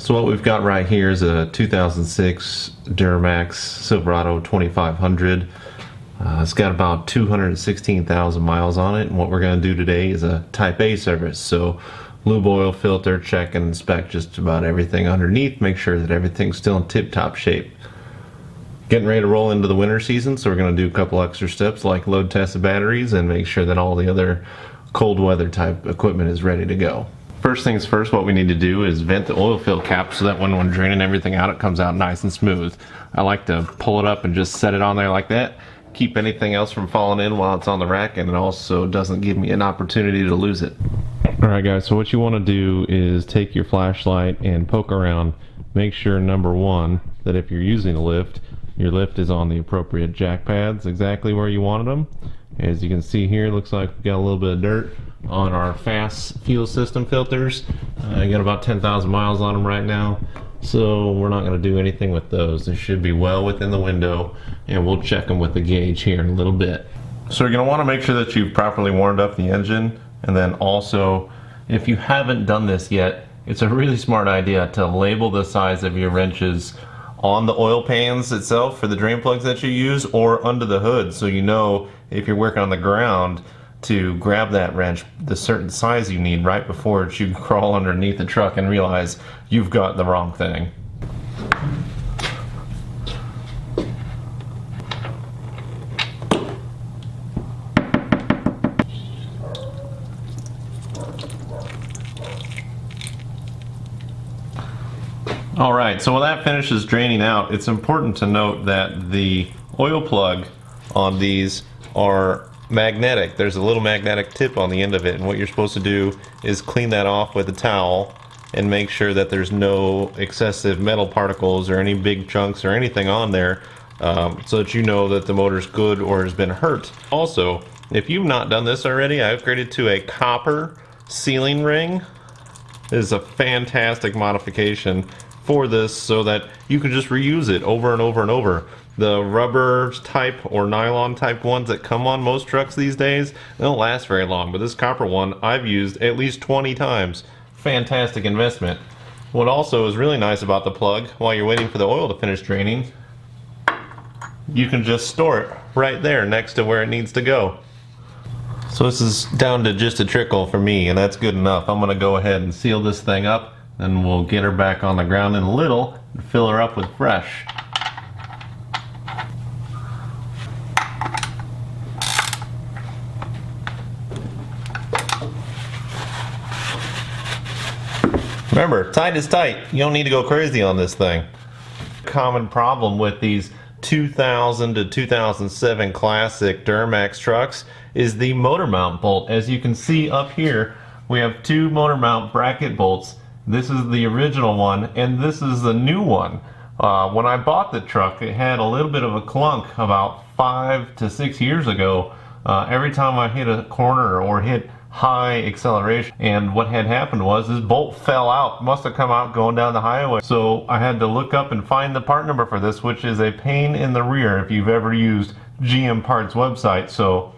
So what we've got right here is a 2006 Duramax Silverado 2500. It's got about 216,000 miles on it, and what we're going to do today is a Type A service. So lube, oil filter, check and inspect just about everything underneath, make sure that everything's still in tip-top shape. Getting ready to roll into the winter season, so we're going to do a couple extra steps like load test the batteries and make sure that all the other cold weather type equipment is ready to go. First things first, what we need to do is vent the oil fill cap so that when draining everything out, it comes out nice and smooth. I like to pull it up and just set it on there like that. Keep anything else from falling in while it's on the rack, and it also doesn't give me an opportunity to lose it. Alright guys, so what you want to do is take your flashlight and poke around. Make sure, number one, that if you're using a lift, your lift is on the appropriate jack pads exactly where you wanted them. As you can see here, looks like we got a little bit of dirt on our fast fuel system filters. I got about 10,000 miles on them right now, so we're not going to do anything with those. They should be well within the window, and we'll check them with the gauge here in a little bit. So you're going to want to make sure that you've properly warmed up the engine, and then also, if you haven't done this yet, it's a really smart idea to label the size of your wrenches on the oil pans itself for the drain plugs that you use, or under the hood, so you know if you're working on the ground to grab that wrench the certain size you need right before you crawl underneath the truck and realize you've got the wrong thing. Alright, so when that finishes draining out, it's important to note that the oil plug on these are magnetic. There's a little magnetic tip on the end of it, and what you're supposed to do is clean that off with a towel and make sure that there's no excessive metal particles or any big chunks or anything on there, so that you know that the motor's good or has been hurt. Also, if you've not done this already, I upgraded to a copper sealing ring. This is a fantastic modification for this so that you can just reuse it over and over and over. The rubber type or nylon type ones that come on most trucks these days, they don't last very long, but this copper one I've used at least 20 times. Fantastic investment. What also is really nice about the plug, while you're waiting for the oil to finish draining, you can just store it right there next to where it needs to go. So this is down to just a trickle for me, and that's good enough. I'm going to go ahead and seal this thing up, and we'll get her back on the ground in a little and fill her up with fresh. Remember, tight is tight. You don't need to go crazy on this thing. Common problem with these 2000 to 2007 classic Duramax trucks is the motor mount bolt. As you can see up here, we have two motor mount bracket bolts. This is the original one, and this is the new one. When I bought the truck, it had a little bit of a clunk about 5 to 6 years ago. Every time I hit a corner or hit high acceleration, and what had happened was this bolt fell out. Must have come out going down the highway. So I had to look up and find the part number for this, which is a pain in the rear if you've ever used GM Parts website. So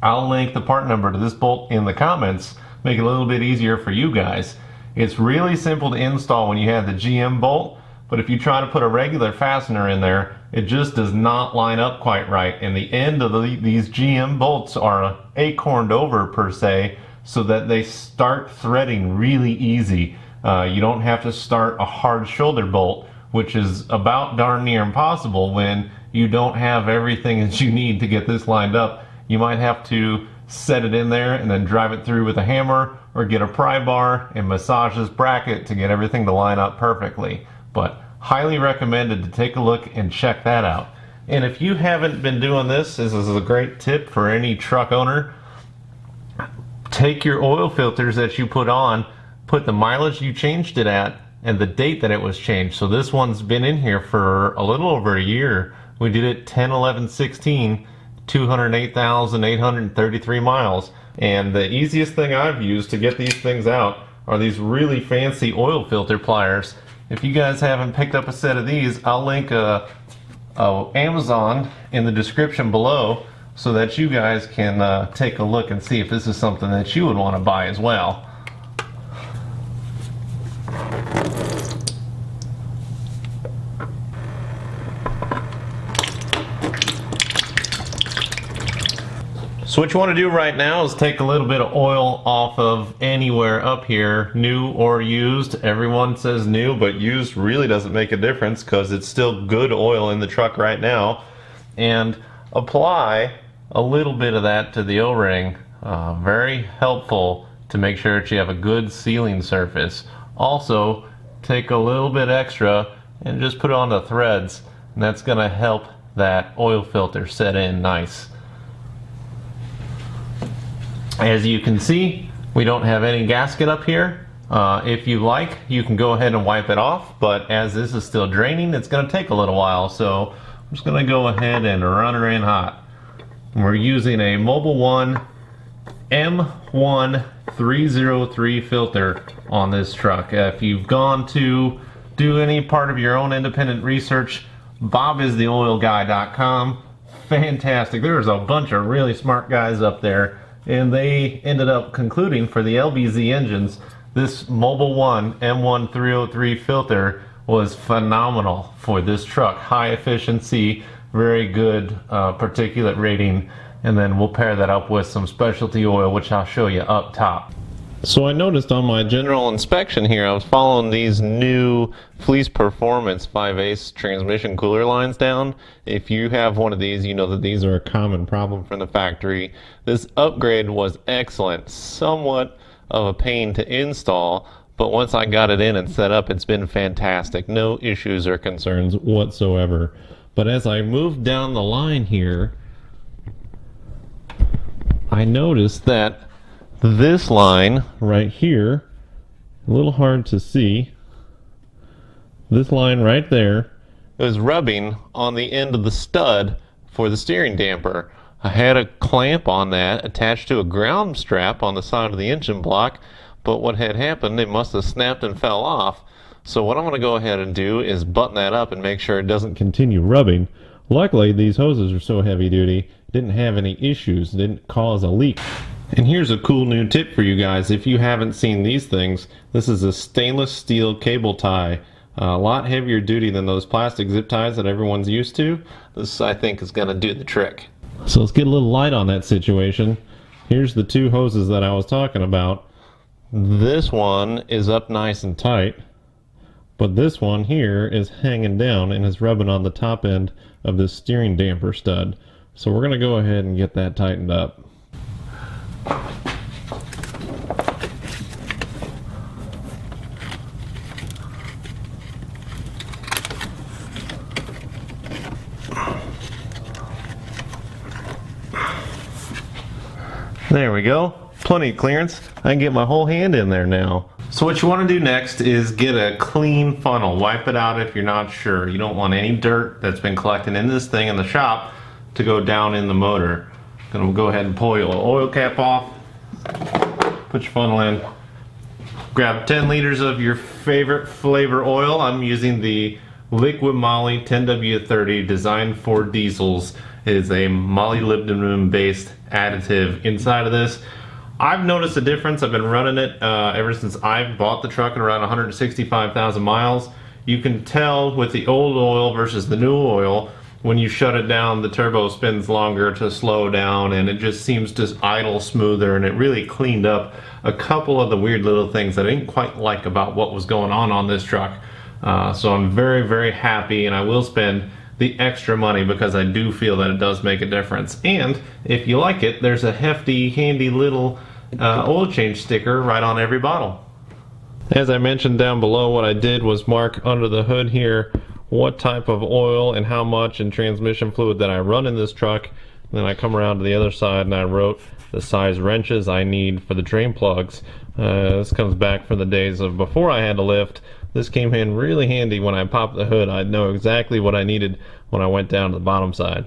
I'll link the part number to this bolt in the comments, make it a little bit easier for you guys. It's really simple to install when you have the GM bolt, but if you try to put a regular fastener in there, it just does not line up quite right, and the end of these GM bolts are acorned over per se, so that they start threading really easy. You don't have to start a hard shoulder bolt, which is about darn near impossible when you don't have everything that you need to get this lined up. You might have to set it in there and then drive it through with a hammer, or get a pry bar and massage this bracket to get everything to line up perfectly. But highly recommended to take a look and check that out. And if you haven't been doing this is a great tip for any truck owner. Take your oil filters that you put on, put the mileage you changed it at, and the date that it was changed. So this one's been in here for a little over a year. We did it 10/11/16, 208,833 miles. And the easiest thing I've used to get these things out are these really fancy oil filter pliers. If you guys haven't picked up a set of these, I'll link Amazon in the description below so that you guys can take a look and see if this is something that you would want to buy as well. So what you want to do right now is take a little bit of oil off of anywhere up here, new or used. Everyone says new, but used really doesn't make a difference because it's still good oil in the truck right now. And apply a little bit of that to the O-ring. Very helpful to make sure that you have a good sealing surface. Also, take a little bit extra and just put it on the threads, and that's going to help that oil filter set in nice. As you can see, we don't have any gasket up here. If you like, you can go ahead and wipe it off, but as this is still draining, it's going to take a little while, so I'm just going to go ahead and run her in hot. We're using a Mobil 1 M1303 filter on this truck. If you've gone to do any part of your own independent research, bobistheoilguy.com. Fantastic. There's a bunch of really smart guys up there, and they ended up concluding for the LBZ engines, this Mobil 1 M1303 filter was phenomenal for this truck. High efficiency, very good particulate rating, and then we'll pair that up with some specialty oil, which I'll show you up top. So I noticed on my general inspection here, I was following these new Fleece Performance 5/8 transmission cooler lines down. If you have one of these, you know that these are a common problem from the factory. This upgrade was excellent, somewhat of a pain to install, but once I got it in and set up, it's been fantastic. No issues or concerns whatsoever. But as I moved down the line here, I noticed that this line right here, a little hard to see, this line right there is rubbing on the end of the stud for the steering damper. I had a clamp on that attached to a ground strap on the side of the engine block, but what had happened, it must have snapped and fell off. So what I'm going to go ahead and do is button that up and make sure it doesn't continue rubbing. Luckily, these hoses are so heavy duty, didn't have any issues, didn't cause a leak. And here's a cool new tip for you guys. If you haven't seen these things, this is a stainless steel cable tie. A lot heavier duty than those plastic zip ties that everyone's used to. This, I think, is going to do the trick. So let's get a little light on that situation. Here's the two hoses that I was talking about. This one is up nice and tight, but this one here is hanging down and is rubbing on the top end of this steering damper stud. So we're going to go ahead and get that tightened up. There we go. Plenty of clearance. I can get my whole hand in there now. So what you want to do next is get a clean funnel. Wipe it out if you're not sure. You don't want any dirt that's been collecting in this thing in the shop to go down in the motor. Then we'll go ahead and pull your oil cap off. Put your funnel in. Grab 10 liters of your favorite flavor oil. I'm using the Liquid Moly 10W30 designed for diesels. It is a molybdenum based additive inside of this. I've noticed a difference. I've been running it ever since I bought the truck at around 165,000 miles. You can tell with the old oil versus the new oil, when you shut it down, the turbo spins longer to slow down, and it just seems to idle smoother, and it really cleaned up a couple of the weird little things that I didn't quite like about what was going on this truck. So I'm very, very happy, and I will spend the extra money because I do feel that it does make a difference. And if you like it, there's a hefty, handy little oil change sticker right on every bottle. As I mentioned down below, what I did was mark under the hood here what type of oil and how much and transmission fluid that I run in this truck. And then I come around to the other side and I wrote the size wrenches I need for the drain plugs. This comes back from the days of before I had to lift. This came in really handy. When I popped the hood, I'd know exactly what I needed when I went down to the bottom side.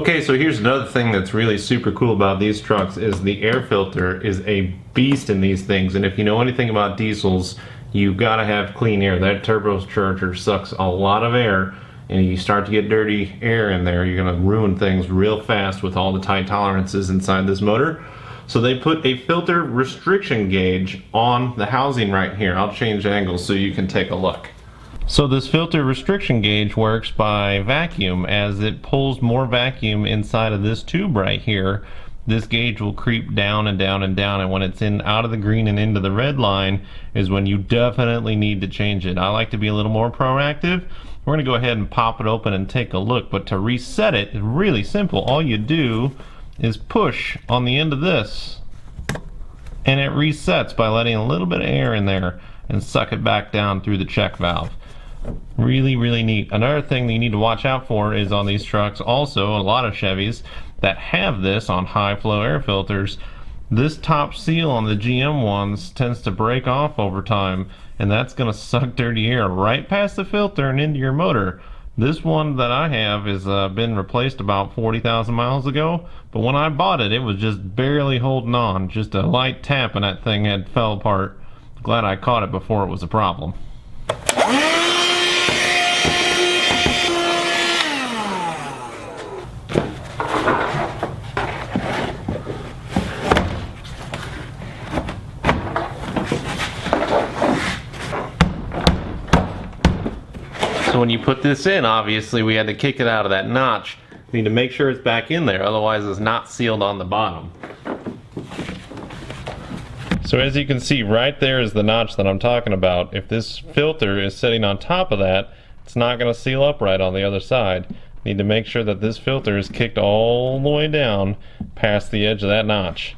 Okay, so here's another thing that's really super cool about these trucks is the air filter is a beast in these things. And if you know anything about diesels, you gotta have clean air. That turbocharger sucks a lot of air, and you start to get dirty air in there, you're gonna ruin things real fast with all the tight tolerances inside this motor. So they put a filter restriction gauge on the housing right here. I'll change angles so you can take a look. So this filter restriction gauge works by vacuum. As it pulls more vacuum inside of this tube right here, this gauge will creep down and down and down, and when it's out of the green and into the red line is when you definitely need to change it. I like to be a little more proactive. We're going to go ahead and pop it open and take a look, but to reset it is really simple. All you do is push on the end of this and it resets by letting a little bit of air in there and suck it back down through the check valve. Really, really neat. Another thing that you need to watch out for is on these trucks, also a lot of Chevys that have this on high flow air filters, this top seal on the GM ones tends to break off over time, and that's going to suck dirty air right past the filter and into your motor. This one that I have has been replaced about 40,000 miles ago, but when I bought it, it was just barely holding on. Just a light tap and that thing had fell apart. Glad I caught it before it was a problem. So when you put this in, obviously we had to kick it out of that notch. You need to make sure it's back in there, otherwise it's not sealed on the bottom. So as you can see, right there is the notch that I'm talking about. If this filter is sitting on top of that, it's not going to seal up right on the other side. You need to make sure that this filter is kicked all the way down past the edge of that notch.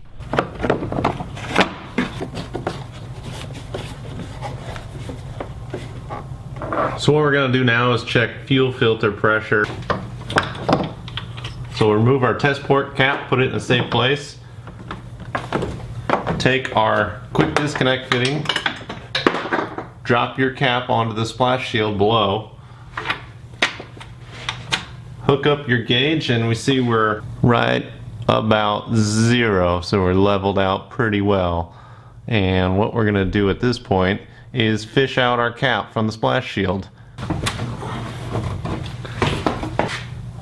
So what we're going to do now is check fuel filter pressure. So we'll remove our test port cap, put it in a safe place. Take our quick disconnect fitting, drop your cap onto the splash shield below, hook up your gauge, and we see we're right about 0, so we're leveled out pretty well. And what we're going to do at this point is fish out our cap from the splash shield.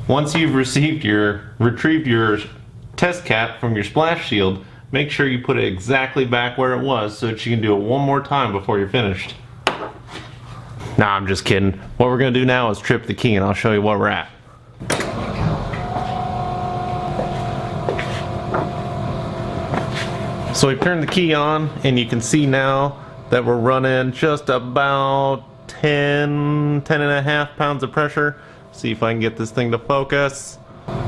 Once you've retrieved your test cap from your splash shield, make sure you put it exactly back where it was so that you can do it one more time before you're finished. Nah, I'm just kidding. What we're going to do now is trip the key, and I'll show you where we're at. So we've turned the key on, and you can see now that we're running just about 10.5 pounds of pressure. See if I can get this thing to focus.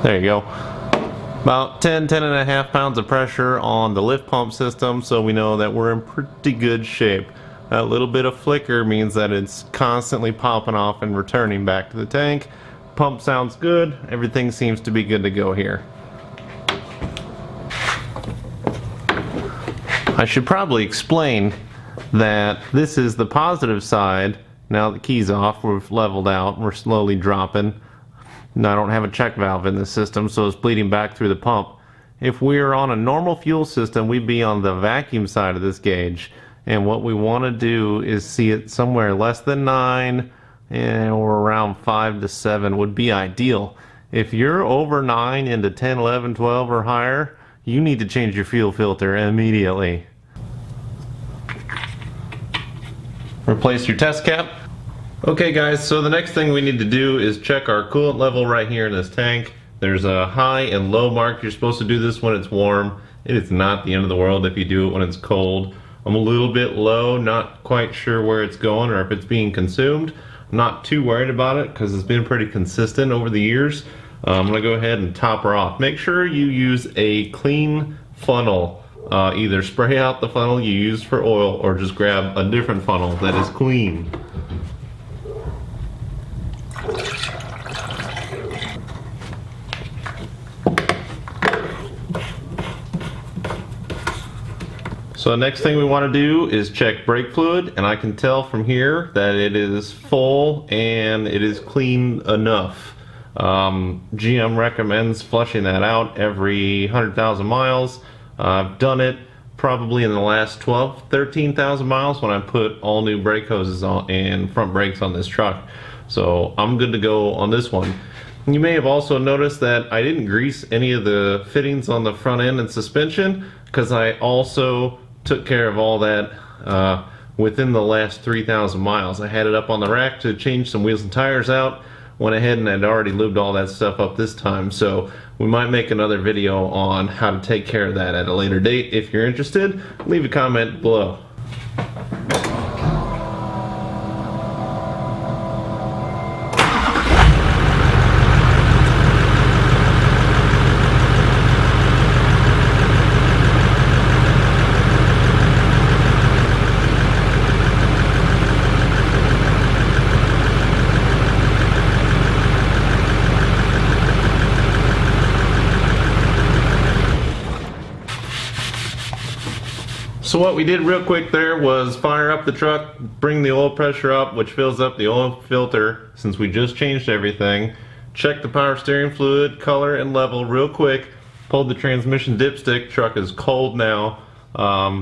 There you go. About 10.5 pounds of pressure on the lift pump system, so we know that we're in pretty good shape. A little bit of flicker means that it's constantly popping off and returning back to the tank. Pump sounds good. Everything seems to be good to go here. I should probably explain that this is the positive side. Now the key's off, we've leveled out, we're slowly dropping. Now I don't have a check valve in the system, so it's bleeding back through the pump. If we were on a normal fuel system, we'd be on the vacuum side of this gauge. And what we want to do is see it somewhere less than 9 or around 5 to 7 would be ideal. If you're over 9 into 10, 11, 12 or higher, you need to change your fuel filter immediately. Replace your test cap. Okay guys, so the next thing we need to do is check our coolant level right here in this tank. There's a high and low mark. You're supposed to do this when it's warm. It is not the end of the world if you do it when it's cold. I'm a little bit low, not quite sure where it's going or if it's being consumed. I'm not too worried about it because it's been pretty consistent over the years. I'm going to go ahead and top her off. Make sure you use a clean funnel. Either spray out the funnel you used for oil or just grab a different funnel that is clean. So the next thing we want to do is check brake fluid, and I can tell from here that it is full and it is clean enough. GM recommends flushing that out every 100,000 miles. I've done it probably in the last 13,000 miles when I put all new brake hoses on and front brakes on this truck. So I'm good to go on this one. You may have also noticed that I didn't grease any of the fittings on the front end and suspension, because I also took care of all that within the last 3,000 miles. I had it up on the rack to change some wheels and tires out, went ahead and I'd already lubed all that stuff up this time, so we might make another video on how to take care of that at a later date. If you're interested, leave a comment below. So what we did real quick there was fire up the truck, bring the oil pressure up, which fills up the oil filter since we just changed everything. Check the power steering fluid, color, and level real quick. Pulled the transmission dipstick. Truck is cold now,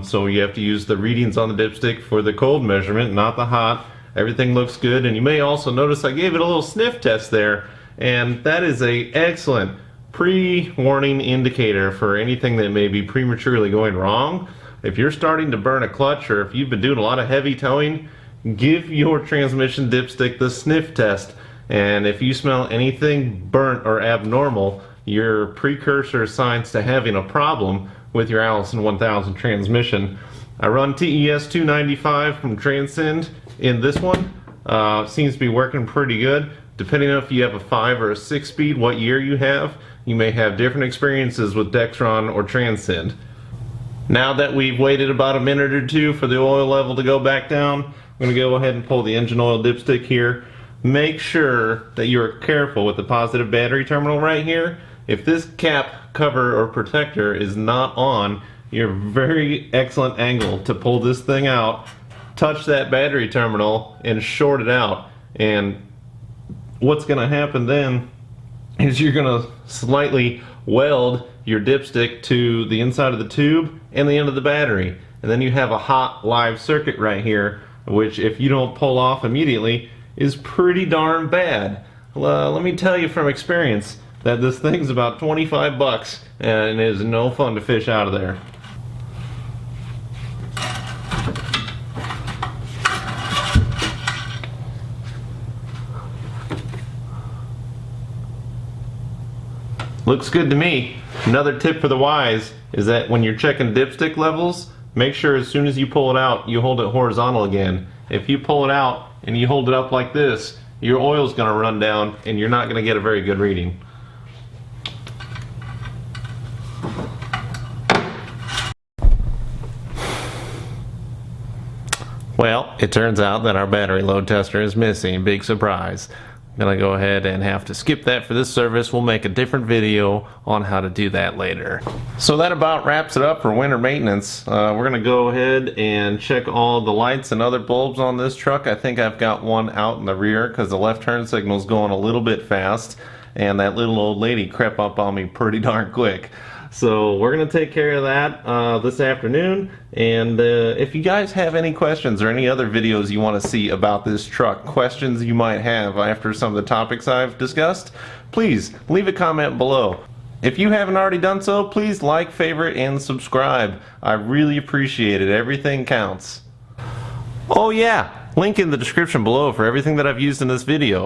so you have to use the readings on the dipstick for the cold measurement, not the hot. Everything looks good, and you may also notice I gave it a little sniff test there, and that is an excellent pre-warning indicator for anything that may be prematurely going wrong. If you're starting to burn a clutch, or if you've been doing a lot of heavy towing, give your transmission dipstick the sniff test. And if you smell anything burnt or abnormal, your precursor signs to having a problem with your Allison 1000 transmission. I run TES 295 from Transcend in this one. Seems to be working pretty good. Depending on if you have a 5 or a 6 speed, what year you have, you may have different experiences with Dexron or Transcend. Now that we've waited about a minute or two for the oil level to go back down, I'm going to go ahead and pull the engine oil dipstick here. Make sure that you're careful with the positive battery terminal right here. If this cap cover or protector is not on, you're very excellent angle to pull this thing out, touch that battery terminal, and short it out. And what's going to happen then is you're going to slightly weld your dipstick to the inside of the tube and the end of the battery, and then you have a hot live circuit right here, which if you don't pull off immediately is pretty darn bad. Let me tell you from experience that this thing's about 25 bucks and it is no fun to fish out of there. Looks good to me. Another tip for the wise is that when you're checking dipstick levels, make sure as soon as you pull it out, you hold it horizontal again. If you pull it out and you hold it up like this, your oil's going to run down and you're not going to get a very good reading. Well, it turns out that our battery load tester is missing. Big surprise. I'm gonna go ahead and have to skip that for this service. We'll make a different video on how to do that later. So that about wraps it up for winter maintenance. We're gonna go ahead and check all the lights and other bulbs on this truck. I think I've got one out in the rear because the left turn signal is going a little bit fast, and that little old lady crept up on me pretty darn quick. So we're going to take care of that this afternoon, and if you guys have any questions or any other videos you want to see about this truck, questions you might have after some of the topics I've discussed, please leave a comment below. If you haven't already done so, please like, favorite, and subscribe. I really appreciate it. Everything counts. Oh yeah, link in the description below for everything that I've used in this video.